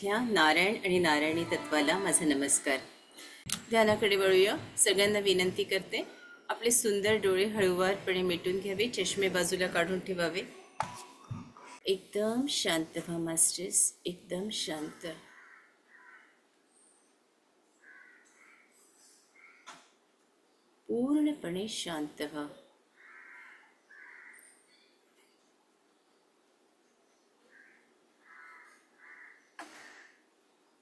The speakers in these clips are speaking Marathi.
इथल्या नारायण आणि नारायणी तत्वाला माझा नमस्कार. ध्यानाकडे वळूया. सगळ्यांना विनंती करते, आपले सुंदर डोळे हळूवारपणे मिटून घ्यावे, चष्मे बाजूला काढून ठेवावे. एकदम शांत व्हा मास्टर्स, एकदम शांत. पूर्णपणे शांत व्हा.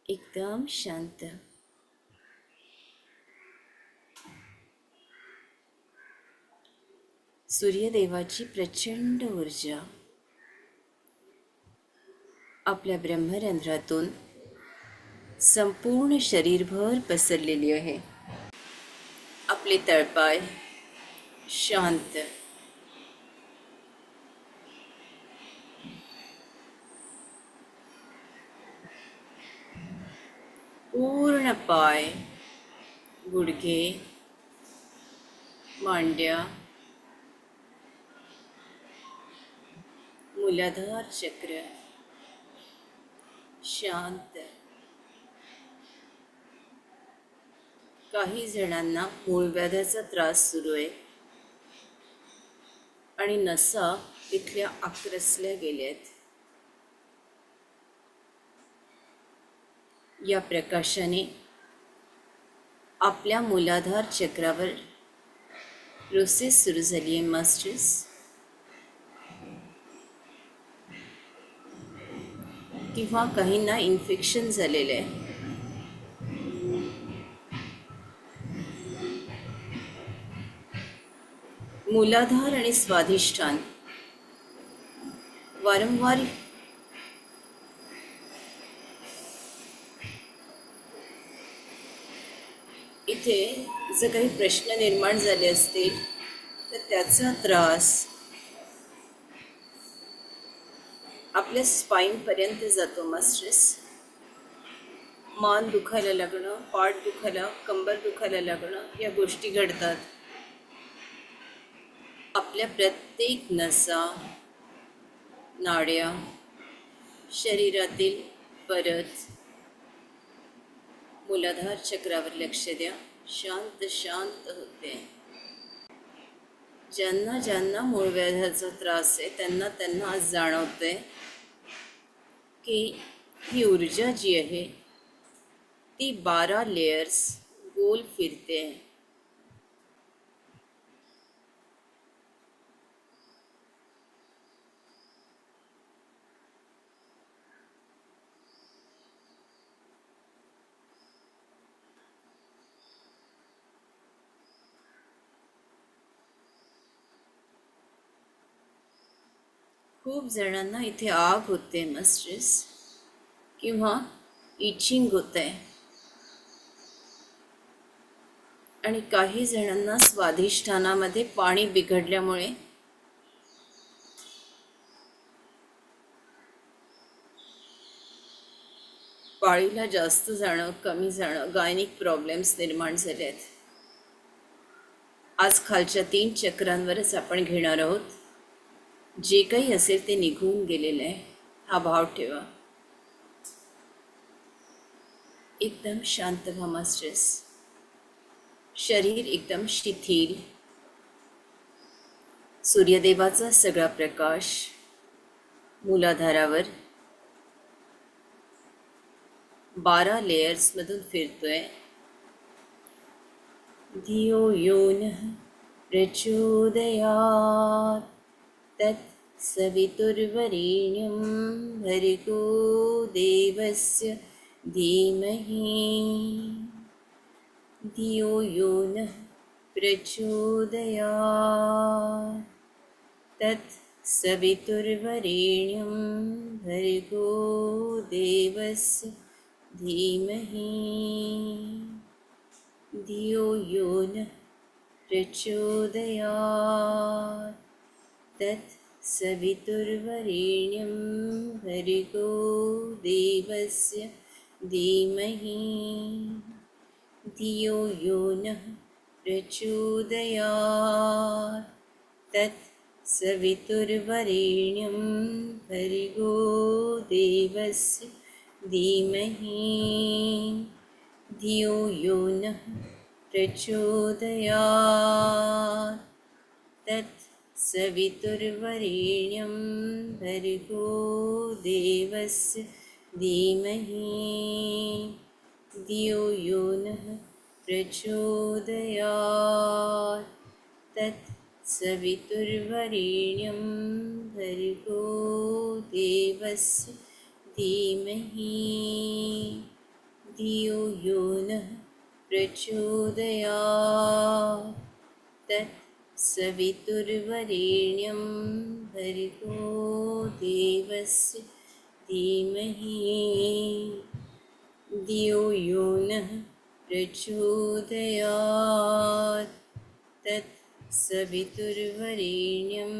एकदम शांत. सूर्यदेवाची प्रचंड ऊर्जा आपल्या ब्रह्मरंध्रातून संपूर्ण शरीरभर पसरलेली आहे. आपले तळपाय शांत, पूर्ण पाय, गुडघे, मांड्या, मूलाधार चक्र शांत. काही जणांना मूळव्याधाचा त्रास सुरू आहे आणि नसा इथल्या आक्रसल्या गेल्यात. या प्रकाशाने आपल्या मूलाधार चक्रावर प्रोसेस सुरू झाली आहे मास्टर्स. किंवा काहींना इन्फेक्शन झालेलं आहे. मूलाधार आणि स्वाधिष्ठान वारंवार इथे जर काही प्रश्न निर्माण झाले असतील तर त्याचा त्रास आपल्या स्पाईनपर्यंत जातो मास्टर्स. मान दुखायला लागणं, पाठ दुखायला, कंबर दुखायला लागणं, या गोष्टी घडतात. आपल्या प्रत्येक नसा, नाड्या, शरीरातील परत मूलाधार चक्रावर लक्ष द्या. शांत शांत होते. ज्यांना ज्यांना मूळव्याधाचा त्रास आहे त्यांना आज जाणवतंय की ही ऊर्जा जी आहे ती 12 लेयर्स गोल फिरते. खूप जणांना इथे आग होते मास्टर्स, किंवा इचिंग होत आहे, आणि काही जणांना स्वाधिष्ठानामध्ये पाणी बिघडल्यामुळे पाळीला जास्त जाणं, कमी जाणं, गायनिक प्रॉब्लेम्स निर्माण झाले आहेत. आज खालच्या 3 चक्रांवरच आपण घेणार आहोत. जे काही असेल ते निघून गेलेलं आहे, हा भाव ठेवा. एकदम शांत व्हा मास्टर्स. शरीर एकदम शिथिल. सूर्यदेवाचा सगळा प्रकाश मूलाधारावर 12 लेयर्समधून फिरतोय. धियो यो नः प्रचोदयात् तत् सवितुर्वरेण्यं भर्गो देवस्य धीमहि धियो यो नः प्रचोदयात् तत् सवितुर्वरेण्यं भर्गो देवस्य धीमहि धियो यो नः प्रचोदयात् तत् सवितुर्वरेण्यं भर्गो देवस्य धीमहि धियो यो नः प्रचोदयात् तत् सवितुर्वरेण्यं भर्गो देवस्य धीमहि धियो यो नः प्रचोदयात् तत्सवितुर्वरेण्यं भर्गो देवस्य धीमहि धियो यो नः प्रचोदयात् तत्सवितुर्वरेण्यं भर्गो देवस्य धीमहि धियो यो नः प्रचोदयात् तत्सवितुर्वरेण्यं भर्गो देवस्य धीमहि धियो यो नः प्रचोदयात् तत्सवितुर्वरेण्यं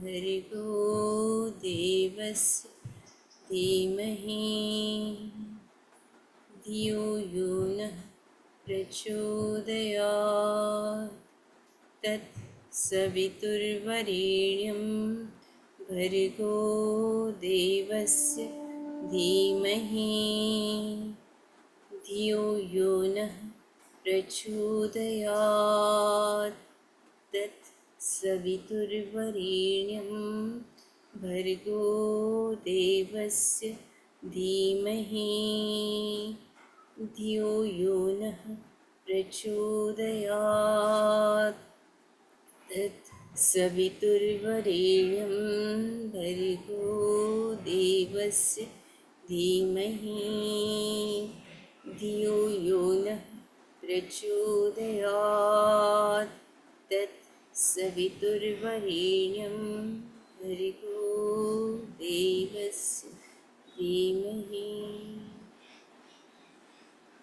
भर्गो देवस्य धीमहि धियो यो नः प्रचोदयात् तत्सवितुर्वरेण्यं भर्गो देवस्य धीमहि धियो यो नः प्रचोदयात् तत्सवितुर्वरेण्यं भर्गो देवस्य धीमहि धियो यो नः प्रचोदयात् तत्सवितुर्वरेण्यं भर्गो देवस्य धीमहि धियो यो नः प्रचोदयात् तत्सवितुर्वरेण्यं भर्गो देवस्य धीमहि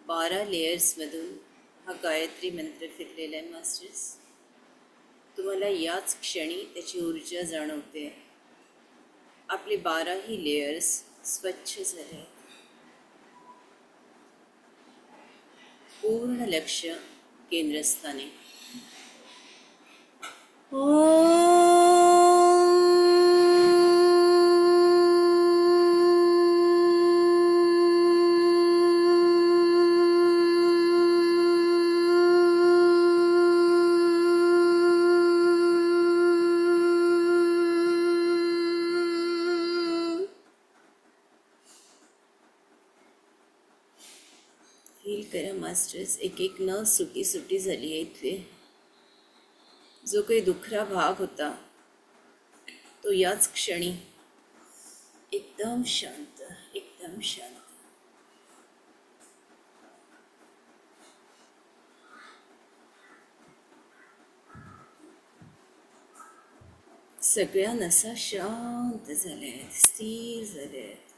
12 लेयर्समधून हा गायत्री मंत्र फिरलेला आहे मास्टर्स. तुम्हाला याच क्षणी त्याची ऊर्जा जाणवते. आपले 12ही लेयर्स स्वच्छ झाले आहेत. पूर्ण लक्ष केंद्रस्थानी. फील करा मास्टर्स, एक एक न सुटी सुटी झाली आहे इथले. जो काही दुखरा भाग होता तो याच क्षणी एकदम शांत, एकदम शांत. सगळ्या नसा शांत झाल्या आहेत, स्थिर झाल्या आहेत.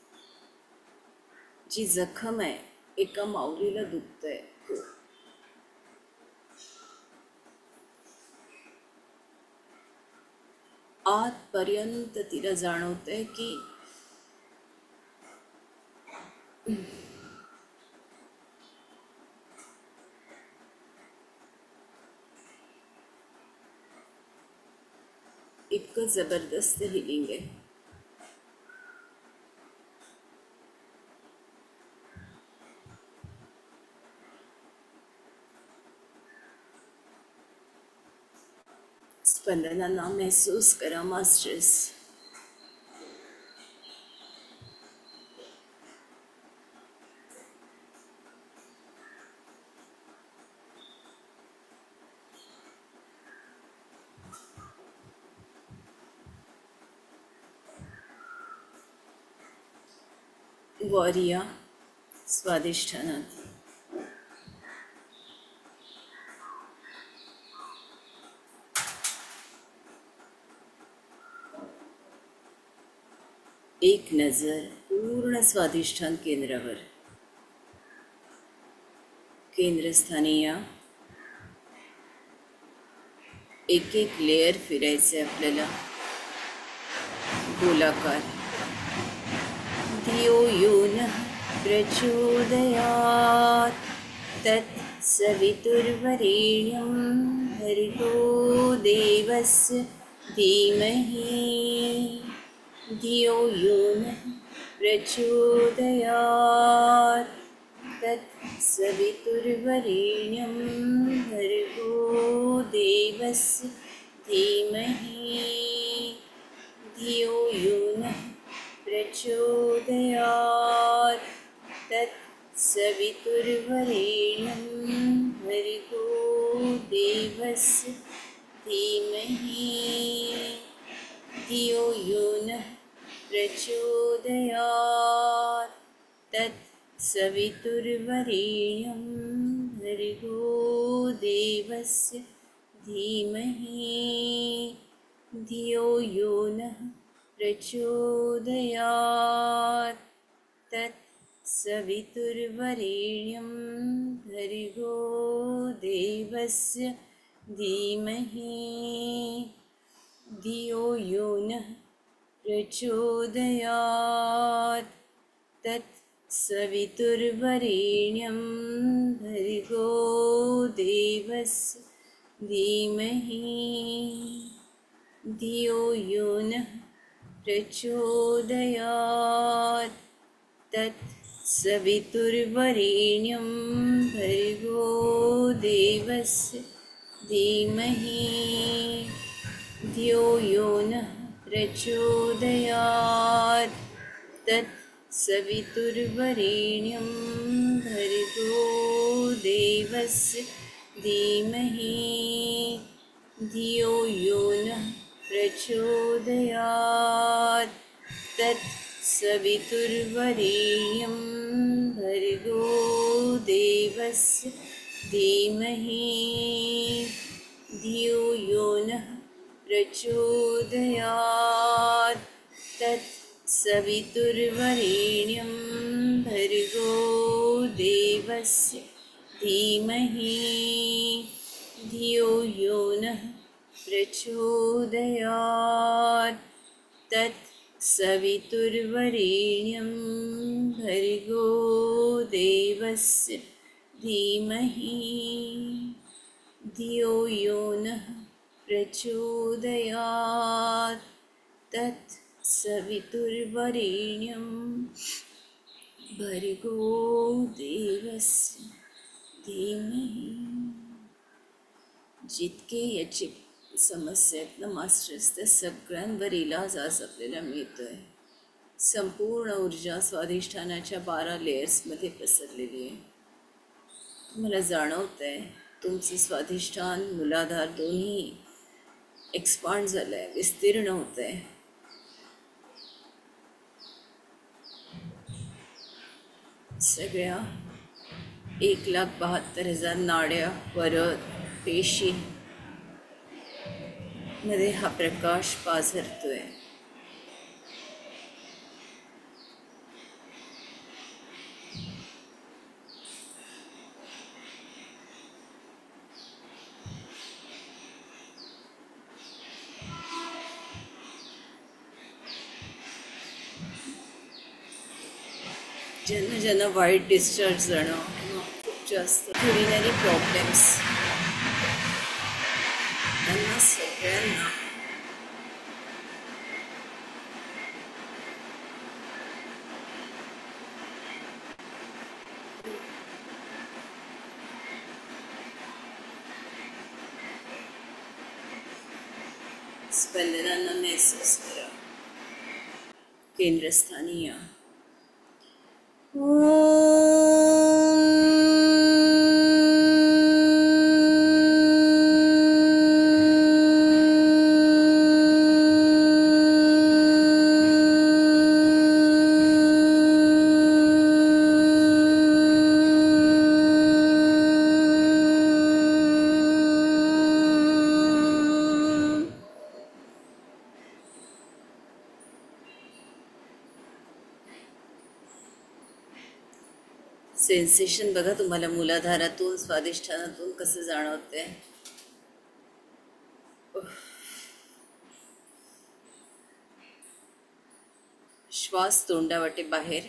जी जखम आहे, एका माऊलीला दुखतंय, आतपर्यंत तिला जाणवतंय की इतकं जबरदस्त हिलिंग आहे. स्पंदनांना महसूस करा मास्टर्स. वॉरिया स्वादिष्ठानात. एक नजर पूर्ण स्वादिष्ठान केंद्रावर. केंद्रस्थानी या. एक एक लेयर फिरायचे आपल्याला. गोलाकार. धियो यो नः प्रचोदयात् तत्सवितुर्वरेण्यं भर्गो देवस्य धीमहि धियो यो नः प्रचोदयात् तत्सवितुर्वरेण्यं भर्गो देवस्य धीमहि धियो यो नः प्रचोदयात् तत्सवितुर्वरेण्यं भर्गो देवस्य धीमहि धियो यो नः प्रचोदयात् तत्सवितुर्वरेण्यं भर्गो देवस्य धीमहि धियो यो नः प्रचोदयात् तत्सवितुर्वरेण्यं भर्गो देवस्य धीमहि धियो यो नः प्रचोदयात् तत्सवितुर्वरेण्यं भर्गो देवस्य धीमहि धियो यो नः प्रचोदयात् तत्सवितुर्वरेण्यं भर्गो देवस्य धीमहि धियो यो नः प्रचोदयात् तत्सवितुर्वरेण्यं भर्गो देवस्य धीमहि धियो यो नः प्रचोदयात् तत्सवितुर्वरेण्यं भर्गो देवस्य धीमहि धियो यो नः प्रचोदयात् तत्सवितुर्वरेण्यं भर्गो देवस्य धीमहि धियो यो नः प्रचोदयात् तत्सवितुर्वरेण्यं भर्गो देवस्य धीमहि धियो यो नः प्रचोदयात् तत्सवितुर्वरेण्यं भर्गो देवस्य धीमहि. जितके याची समस्या आहेत ना मास्टर्स, त्या सगळ्यांवर इलाज आज आपल्याला मिळतो आहे. संपूर्ण ऊर्जा स्वाधिष्ठानाच्या 12 लेयर्समध्ये पसरलेली आहे. तुम्हाला जाणवतं आहे तुमचं स्वाधिष्ठान मूलाधार दोन्ही एक्सपांड झालं आहे, विस्तीर्ण होतं आहे. सगळ्या 1,72,000 नाड्या परत पेशी मध्ये हा प्रकाश पाझरतोय. ज्यांना वाईट डिस्चार्ज जाणं किंवा खूप जास्त युरिनरी प्रॉब्लेम्स, त्यांना सगळ्यांना स्पंदनांना महसूस करा. केंद्रस्थानी या. सेन्सेशन बघा तुम्हाला मूलाधारातून स्वाधिष्ठानातून कसं जाणवते. श्वास तोंडावाटे बाहेर.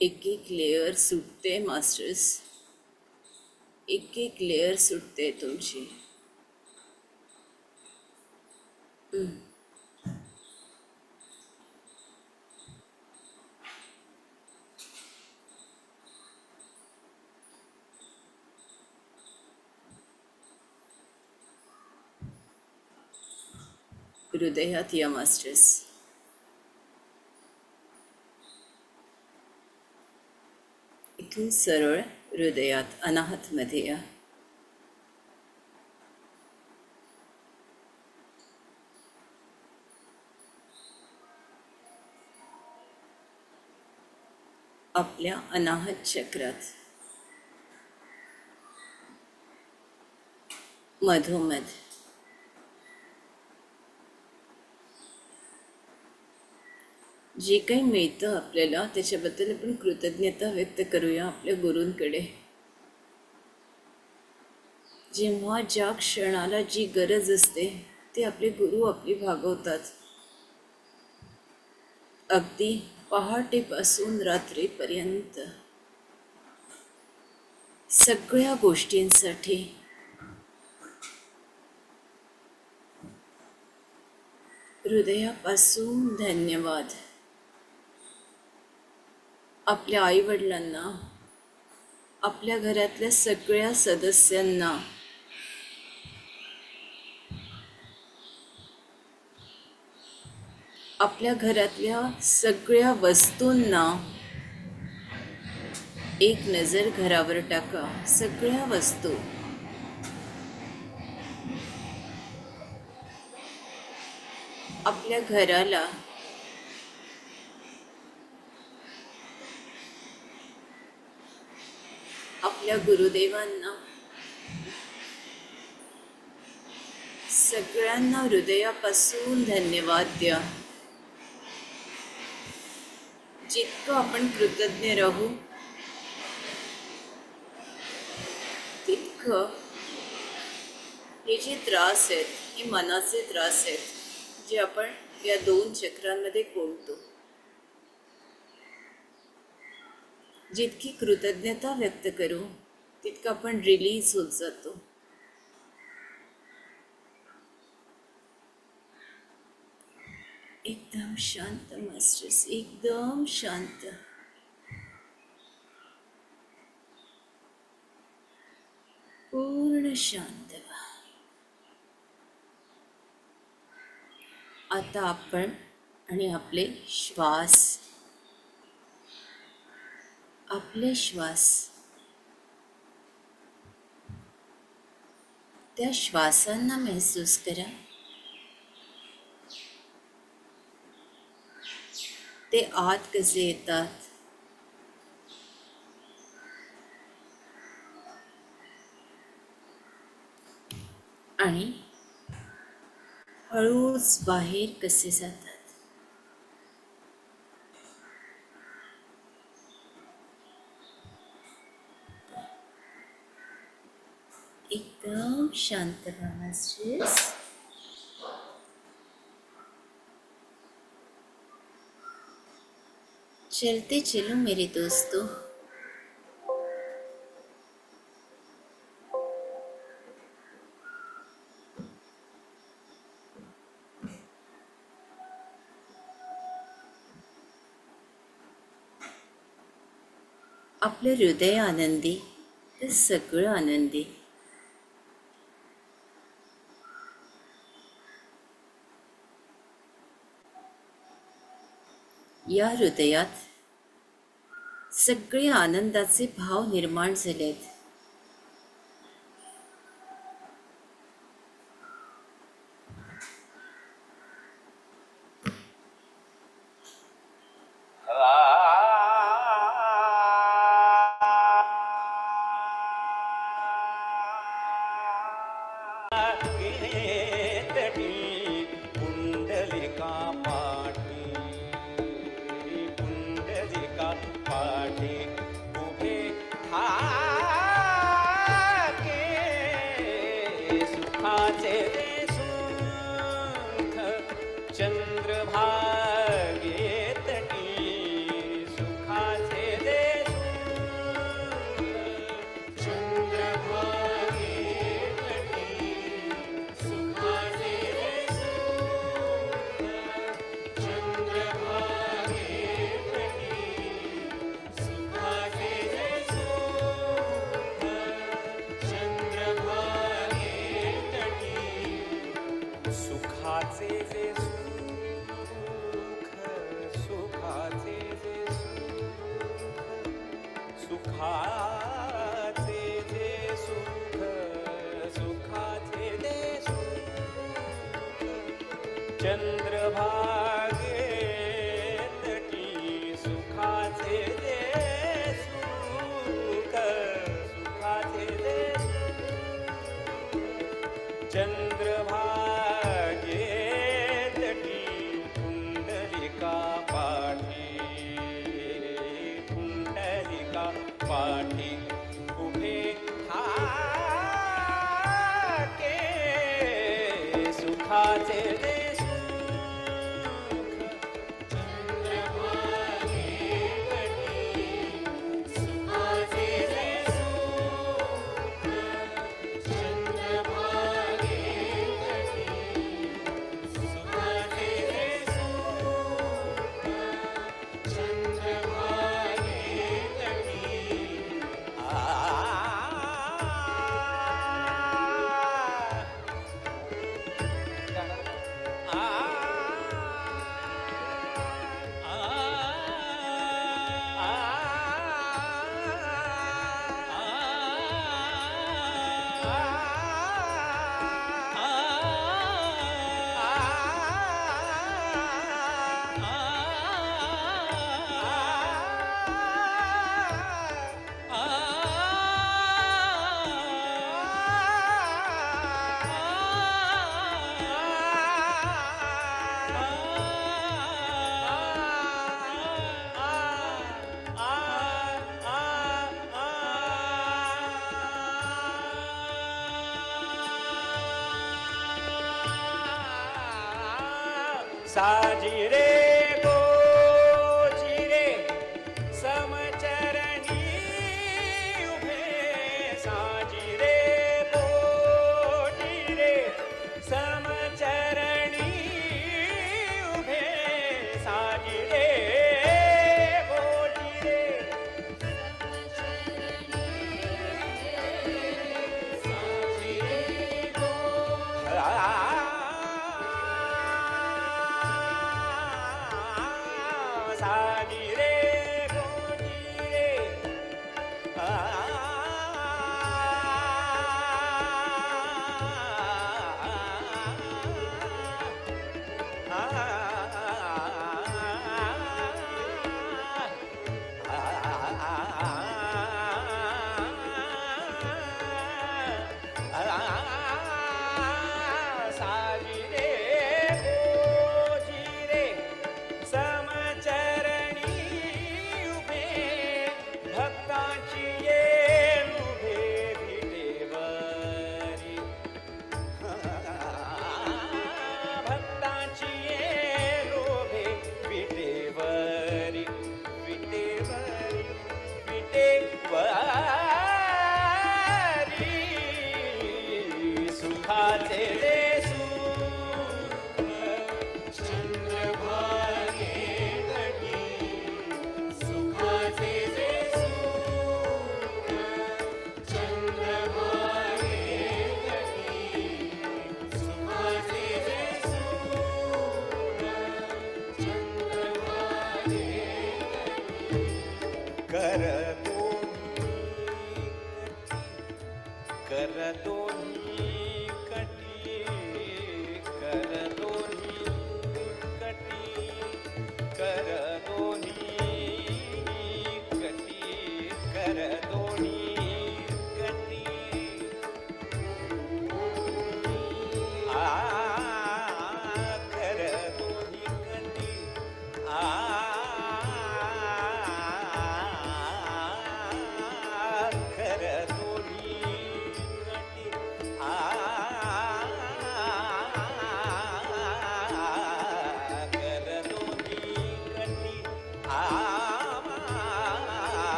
एक एक लेयर सुटते मास्टर्स, एक एक लेयर सुटते तुमची. हृदयात या मास्टर्स. इथून सरळ हृदयात अनाहतमध्ये या. आपल्या अनाहत चक्रात मधोमध जे काही मिळतं आपल्याला त्याच्याबद्दल आपण कृतज्ञता व्यक्त करूया आपल्या गुरूंकडे. जेव्हा ज्या क्षणाला जी गरज असते ते आपले गुरु आपली भागवतात. अगदी पहाटेपासून रात्रीपर्यंत सगळ्या गोष्टींसाठी हृदयापासून धन्यवाद. आपल्या आईवडिलांना, आपल्या घरातल्या सगळ्या सदस्यांना, आपल्या घरातल्या सगळ्या वस्तूंना एक नजर घरावर टाका. सगळ्या वस्तू आपल्या घराला आपल्या गुरुदेवांना सगळ्यांना हृदयापासून धन्यवाद द्या. जितकं आपण कृतज्ञ राहू तितकं हे जे त्रास आहेत, हे मनाचे त्रास आहेत जे आपण या दोन चक्रांमध्ये कोंडतो, जितकी कृतज्ञता व्यक्त करू तितकं आपण रिलीज होत जातो. एकदम शांत मास्टर्स, एकदम शांत. पूर्ण शांत व्हा. आता आपण आणि आपले श्वास, आपले श्वास, त्या श्वासांना महसूस करा. ते आत कसे येतात, आणि हळूच बाहेर कसे जातात. एकदम शांत रहा मास्टर्स. चलते चलो मेरे दोस्तों. आपलं हृदय आनंदी तर सगळं आनंदी. या हृदयात सगळे आनंदाचे भाव निर्माण झालेत. पुंडलिका पाठी उभे सुखाचे जे सुखाचे जे सुख सुखाचे जे सुख चंद्रभागे तटी सुखाचे जे सुख सुखाचे जे चंद्रभागे तटी कुंडलिका पाठी कुंडलिका पाठी उभे ठाके सुखाचे जे साजिरे गोजिरे समचरणी उभे साजिरे गोजिरे समचरणी उभे साजिरे गोजिरे साजिरे गोजिरे साजिरे गोजिरे समचरणी उभे भक्तांची येल उभे विटेवरी भक्तांची येल उभे विटेवरी विटेवरी विटेवरी सुखाचे जे सुख चंद्रभागे तटी सुखाचे जे सुख चंद्रभागे तटी सुखाचे जे सुख चंद्रभागे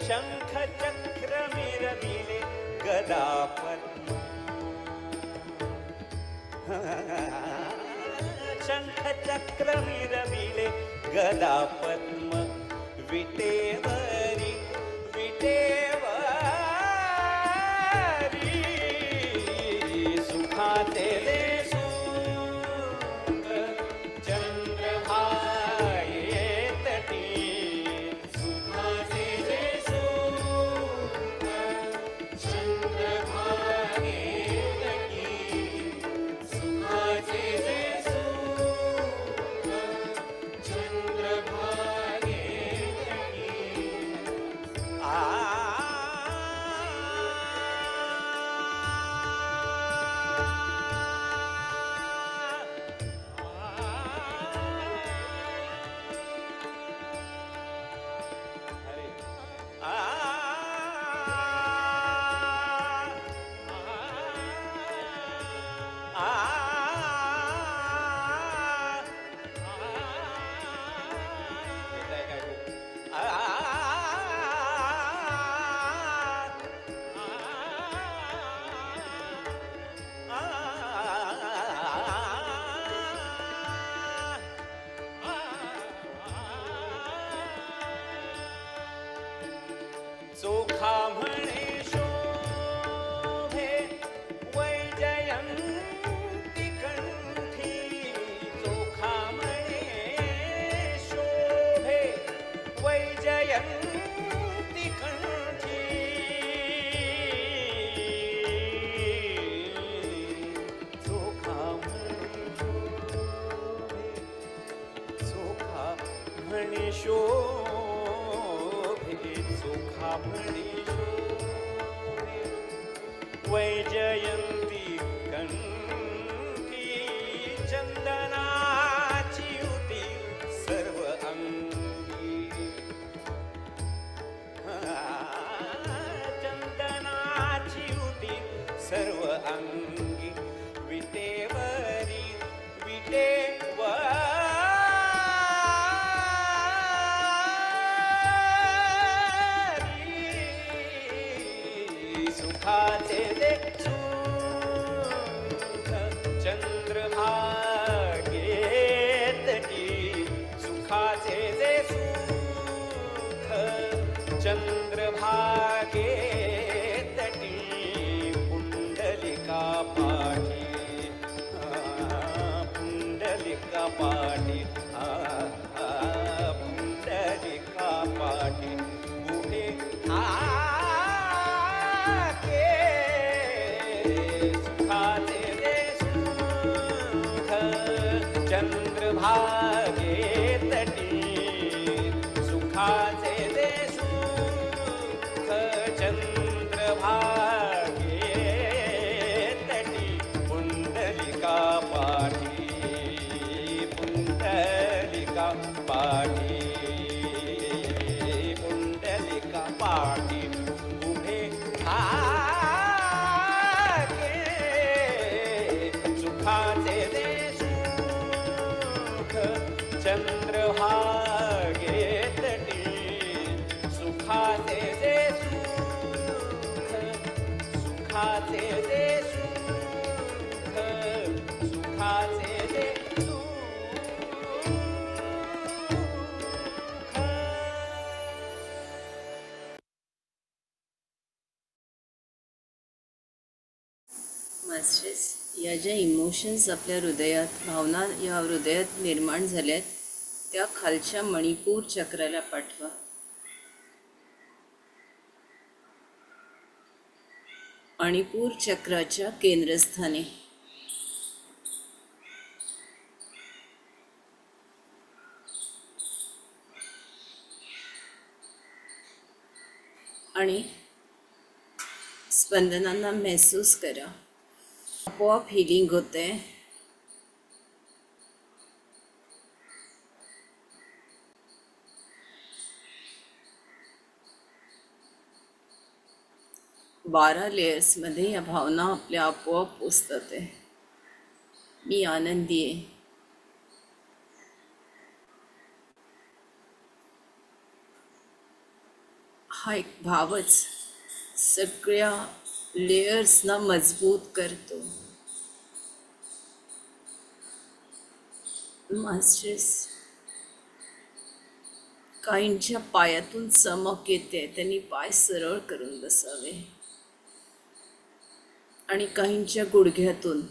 शंख चक्र मिरविले गदा पद्म शंख चक्र मिरविले गदा पद्म विटेवरी सुखाचे दे सुख चंद्रभागे तटी सुखाचे दे सुख चंद्रभागे तटी सुखाचे दे सुख चंद्रभागे चोखा म्हणे शोभे वैजयंती कंठी चोखा म्हणे शोभे वैजयंती कंठी चोखा म्हणे शोभे चोखा म्हणे शोभे चोखा म्हणे शोभे वैजयंती कंठी चंदनाची युती सर्व अंगी चंदनाची युती सर्व अंगी विटेवरी सुखाचे दे सुख चंद्रभागे तटी सुखाचे दे सुख चंद्रभागे तटी पुंडलिका पाठी पुंडलिका पाठी पुंडलिका पाठी उभे सुखाचे दे सुख चंद्रभागे तटी सुखाचे दे सुख चंद्रभागे तटी पुंडलिका पाठी पुंडलिका पाठी पुंडलिका पाठी उभे सुखाचे दे सुख चंद्रभागे तटी सुखाचे दे सुख सुखाचे दे सुख सुखाचे दे मास्टर्स, या ज्या इमोशन्स आपल्या हृदयात, भावना या हृदयात निर्माण झाल्यात त्या खालच्या मणिपूर चक्राला पाठवा. मणिपूर चक्राच्या केंद्रस्थानी आणि स्पंदनांना महसूस करा. आपोआप हिलिंग होते. बारा लेयर्समध्ये या भावना आपल्या आपोआप पोचतात. मी आनंदी आहे. हा एक भावच सगळ्या लेयर्सना मजबूत करतो. मास्टर्स, काहींच्या पायातून चमक येते, त्यांनी पाय सरळ करून बसावे. आणि काहींच्या गुडघ्यातून,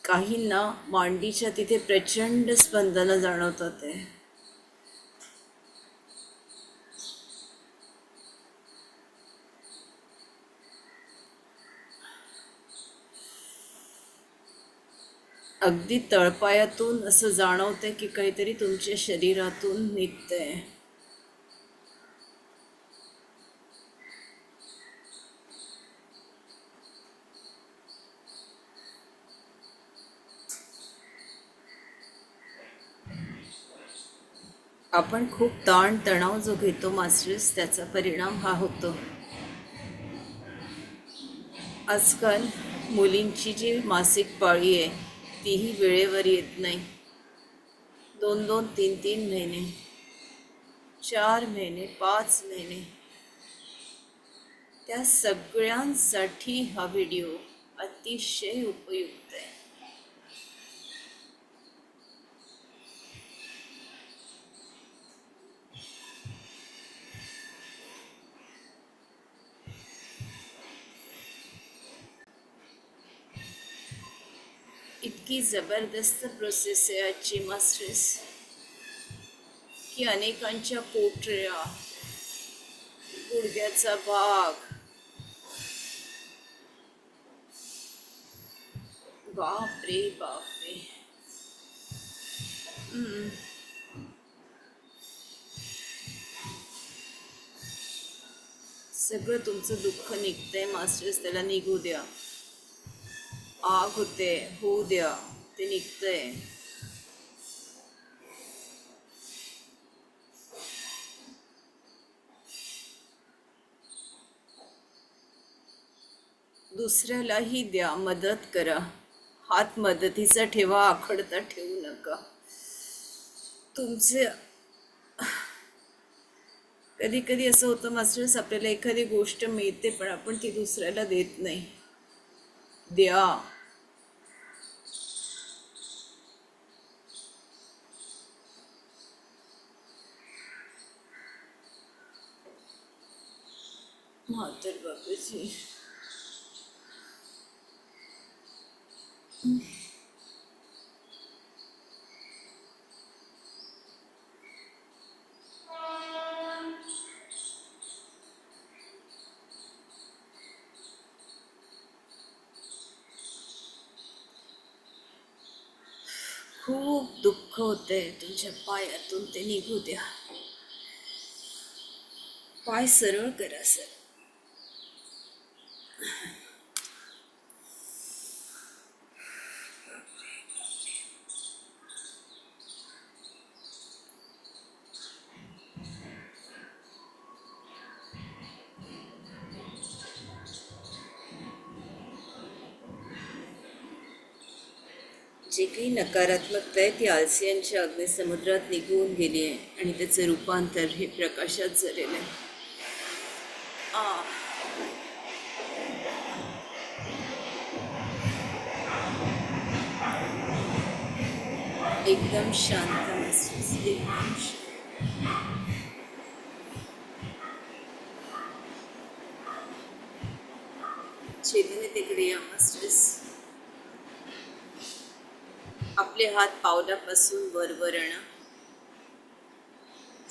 काहींना मांडीच्या तिथे प्रचंड स्पंदनं जाणवतात. अगदी तळपायातून असं जाणवतंय की काहीतरी तुमच्या शरीरातून निघतंय. आपण खूप ताण तणाव जो घेतो मास्टर्स, त्याचा परिणाम हा होतो. आजकाल मुलींची जी मासिक पाळी आहे तीही वेळेवर येत नाही. 2-2, 3-3 महिने, 4 महिने, 5 महिने. त्या सगळ्यांसाठी हा व्हिडिओ अतिशय उपयुक्त आहे. इतकी जबरदस्त प्रोसेस आहे आजची मास्टर्स की अनेकांच्या पोटऱ्या, गुडघ्याचा भाग, बापरे बापरे, सगळं तुमचं दुःख निघतंय मास्टर्स. त्याला निघू द्या. आग होते, होऊ द्या, ते निघतंय. दुसऱ्यालाही द्या, मदत करा. हात मदतीचा ठेवा, आखडता ठेवू नका. तुमचे कधी कधी असं होतं मास्टर्स, आपल्याला एखादी गोष्ट मिळते पण आपण ती दुसऱ्याला देत नाही. द्या. म्हातर बाबाजी, खूप दुःख होतंय तुमच्या पायातून, ते निघू द्या. पाय सरळ करा सर. जे काही नकारात्मकता आहे ती आलसियांच्या अग्निसमुद्रात निघून गेली आहे आणि त्याचं रूपांतर हे प्रकाशात झालेलं आहे. एकदम शांत महसूस, एकदम शांत. चेतने तिकडे या मास्टर्स. आपले हात पावलापासून वर आणा,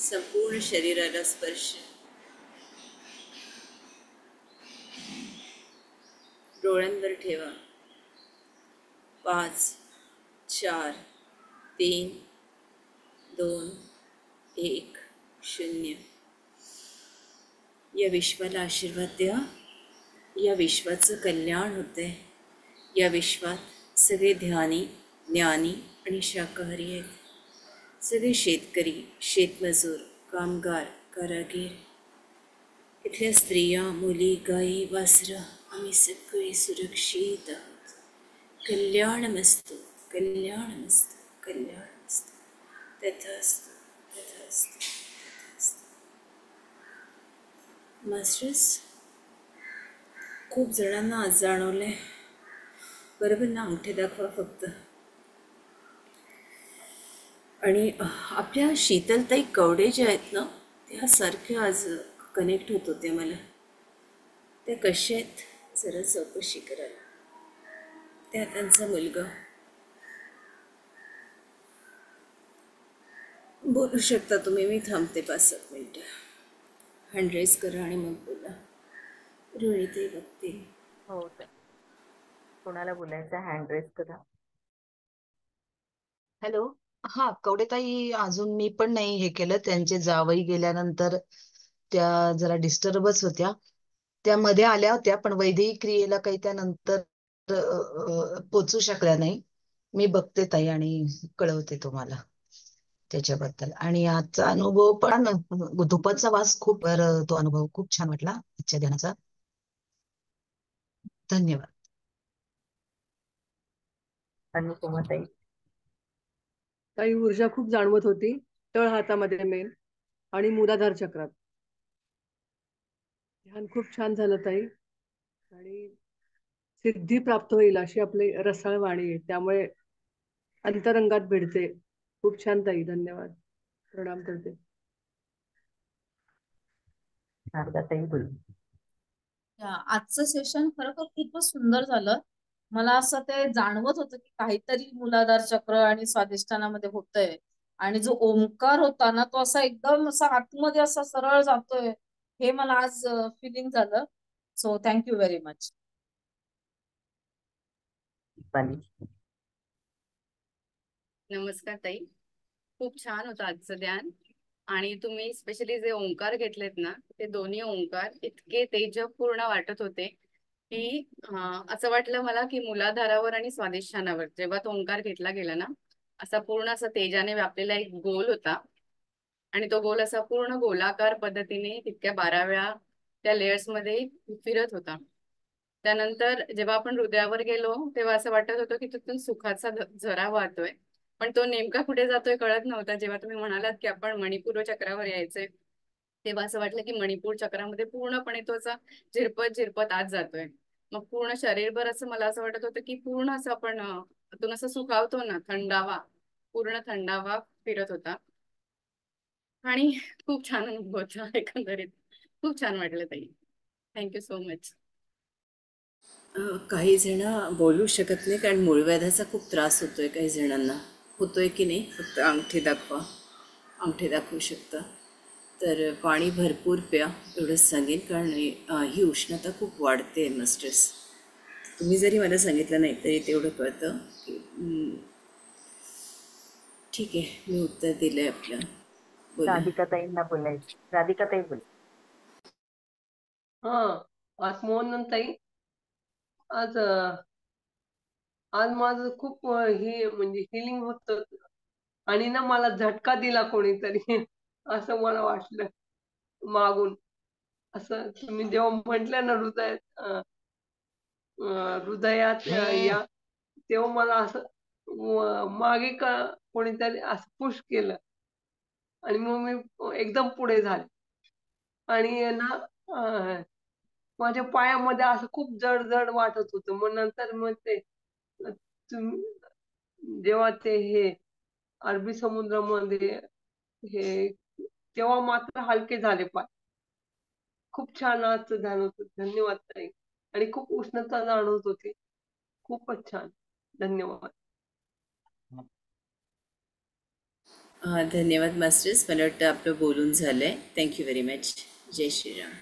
संपूर्ण शरीराला स्पर्श. डोळ्यांवर ठेवा. 5, 4, 3, 2, 1, 0. या विश्वाला आशीर्वाद द्या. या विश्वाचं कल्याण होतंय. या विश्वात सगळे ध्यानी, ज्ञानी आणि शाकाहारी आहेत. सगळे शेतकरी, शेतमजूर, कामगार, कारागीर, इथल्या स्त्रिया, मुली, गायी, वासरं, आम्ही सगळे सुरक्षित आहोत. कल्याणमस्तु, कल्याणमस्तु, कल्याणमस्तु. तथास्तु तथास्तु तथास्तु. मास्टर्स, खूप जणांना आज जाणवलंय. बरोबर ना? अंगठे दाखवा फक्त. आणि आपल्या शीतलताई कवडे ज्या आहेत ना, त्या सारख्या आज कनेक्ट होत होत्या मला. त्या कशा आहेत जरा चौकशी करायला. त्या त्यांचा मुलगा. बोलू शकता तुम्ही, मी थांबते 5-7 मिनटं. हँड रेस करा आणि मग बोला. रोहिणी बघते. हो ताई. कोणाला बोलायचं? हँड रेस करा. हॅलो. हा, कवडेताई अजून मी पण नाही हे केलं. त्यांचे जावई गेल्यानंतर त्या जरा डिस्टर्बच होत्या. त्या मध्ये आल्या होत्या पण वैदिक क्रियेला काही त्यानंतर पोचू शकल्या नाही. मी बघते ताई आणि कळवते तुम्हाला त्याच्याबद्दल. आणि आजचा अनुभव पण धुपाचा वास खूप तो अनुभव खूप छान वाटला आजच्या ध्यानाचा. धन्यवाद. अनुपमा ताई. काही ऊर्जा खूप जाणवत होती तळ हातामध्ये मेन आणि मूलाधार चक्रात. ध्यान खूप छान झालं ताई. आणि सिद्धी प्राप्त होईल अशी आपली रसाळ वाणी आहे, त्यामुळे अंतरंगात भिडते. खूप छान ताई, धन्यवाद. प्रणाम करते. शारदा ताई बोल. आजचं सेशन खरोखर खूपच सुंदर झालं. मला असं ते जाणवत होतं की काहीतरी मूलाधार चक्र आणि स्वाधिष्ठानामध्ये होतंय. आणि जो ओंकार होता ना, तो असा एकदम असा आतमध्ये असा सरळ जातोय, हे मला आज फिलिंग झालं. So thank you very much. Deepali. नमस्कार ताई. खूप छान होतं आजचं ध्यान. आणि तुम्ही स्पेशली जे ओंकार घेतलेत ना, ते दोन्ही ओंकार इतके तेजपूर्ण वाटत होते की असं वाटलं मला की मूलाधारावर आणि स्वादिष्ठानावर जेव्हा तो ओंकार घेतला गेला ना, असा पूर्ण असा तेजाने व्यापलेला एक गोल होता. आणि तो गोल असा पूर्ण गोलाकार पद्धतीने तितक्या 12 वेळा त्या लेयर्स मध्ये फिरत होता. त्यानंतर जेव्हा आपण हृदयावर गेलो तेव्हा असं वाटत होतं की तिथून सुखाचा झरा वाहतोय. पण तो नेमका कुठे जातोय कळत नव्हता. जेव्हा तुम्ही म्हणालात की आपण मणिपूर चक्रावर यायचंय, तेव्हा असं वाटलं की मणिपूर चक्रामध्ये पूर्णपणे तो असा झिरपत झिरपत आत जातोय. मग पूर्ण शरीरभर असं मला असं वाटत होतं की पूर्ण असं आपण आतून असं सुखावतो ना, थंडावा, पूर्ण थंडावा फिरत होता. आणि खूप छान अनुभव होता एकंदरीत. खूप छान वाटलं ताई. Thank you so much. काही जण बोलू शकत नाही कारण मूळव्याधाचा खूप त्रास होतोय काही जणांना. होतोय की नाही? फक्त अंगठी दाखवा. अंगठी दाखवू शकता. तर पाणी भरपूर प्या एवढंच सांगेन, कारण ही उष्णता खूप वाढते मास्टर्स. तुम्ही जरी मला सांगितलं नाही तरी तेवढं कळतं की ठीक आहे. मी उत्तर दिलं आहे आपलं. बोला. राधिका ताईंना बोलायचं. राधिका ताई बोल. हा, आज मोहन ताई, आज आज माझं खूप हे म्हणजे हिलिंग होत. आणि ना मला झटका दिला कोणीतरी असं मला वाटलं मागून. असं तुम्ही जेव्हा म्हटलं ना हृदयात या, तेव्हा मला असं मागे का कोणीतरी असं पुश केलं आणि मग मी एकदम पुढे झाले. आणि ना माझ्या पायामध्ये असं खूप जड जड वाटत होतं. मग नंतर मग ते जेव्हा ते हे अरबी समुद्रामध्ये हे, तेव्हा मात्र हलके झाले पाय. खूप छान आजचं ध्यान होतं. धन्यवाद ताई. आणि खूप उष्णता जाणवत होती. खूपच छान. धन्यवाद. धन्यवाद मास्टर्स. मला वाटतं आपलं बोलून झालं आहे. Thank you very much. जय श्रीराम.